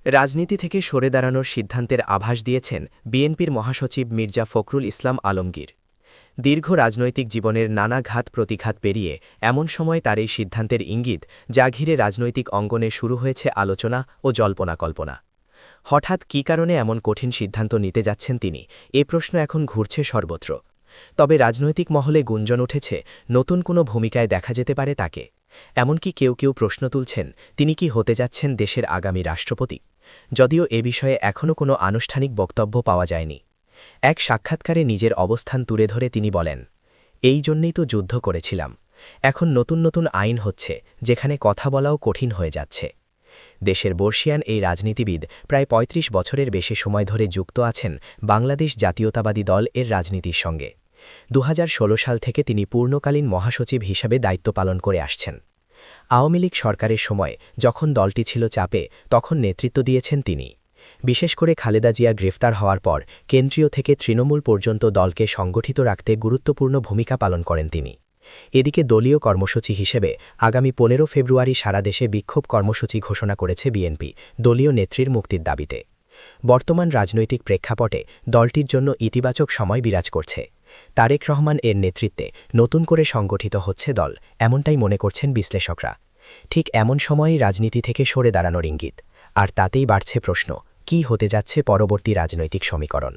রাজনীতি থেকে সরে দাঁড়ানোর সিদ্ধান্তের আভাস দিয়েছেন বিএনপির মহাসচিব মির্জা ফখরুল ইসলাম আলমগীর। দীর্ঘ রাজনৈতিক জীবনের নানা ঘাত প্রতিঘাত পেরিয়ে এমন সময় তার এই সিদ্ধান্তের ইঙ্গিত, যা ঘিরে রাজনৈতিক অঙ্গনে শুরু হয়েছে আলোচনা ও জল্পনা কল্পনা। হঠাৎ কী কারণে এমন কঠিন সিদ্ধান্ত নিতে যাচ্ছেন তিনি, এ প্রশ্ন এখন ঘুরছে সর্বত্র। তবে রাজনৈতিক মহলে গুঞ্জন উঠেছে, নতুন কোনো ভূমিকায় দেখা যেতে পারে তাকে। এমনকি কেউ কেউ প্রশ্ন তুলছেন, তিনি কি হতে যাচ্ছেন দেশের আগামী রাষ্ট্রপতি। যদিও এ বিষয়ে এখনও কোনো আনুষ্ঠানিক বক্তব্য পাওয়া যায়নি। এক সাক্ষাৎকারে নিজের অবস্থান তুলে ধরে তিনি বলেন, এই জন্যই তো যুদ্ধ করেছিলাম। এখন নতুন নতুন আইন হচ্ছে, যেখানে কথা বলাও কঠিন হয়ে যাচ্ছে। দেশের বর্ষিয়ান এই রাজনীতিবিদ প্রায় ৩৫ বছরের বেশি সময় ধরে যুক্ত আছেন বাংলাদেশ জাতীয়তাবাদী দল এর রাজনীতির সঙ্গে। ২০১৬ সাল থেকে তিনি পূর্ণকালীন মহাসচিব হিসাবে দায়িত্ব পালন করে আসছেন। আওয়ামী লীগ সরকারের সময় যখন দলটি ছিল চাপে, তখন নেতৃত্ব দিয়েছেন তিনি। বিশেষ করে খালেদা জিয়া গ্রেফতার হওয়ার পর কেন্দ্রীয় থেকে তৃণমূল পর্যন্ত দলকে সংগঠিত রাখতে গুরুত্বপূর্ণ ভূমিকা পালন করেন তিনি। এদিকে দলীয় কর্মসূচি হিসেবে আগামী ১৫ ফেব্রুয়ারি সারা দেশে বিক্ষোভ কর্মসূচি ঘোষণা করেছে বিএনপি, দলীয় নেত্রীর মুক্তির দাবিতে। বর্তমান রাজনৈতিক প্রেক্ষাপটে দলটির জন্য ইতিবাচক সময় বিরাজ করছে। তারেক রহমান এর নেতৃত্বে নতুন করে সংগঠিত হচ্ছে দল, এমনটাই মনে করছেন বিশ্লেষকরা। ঠিক এমন সময়েই রাজনীতি থেকে সরে দাঁড়ানোর ইঙ্গিত। আর তাতেই বাড়ছে প্রশ্ন, কী হতে যাচ্ছে পরবর্তী রাজনৈতিক সমীকরণ।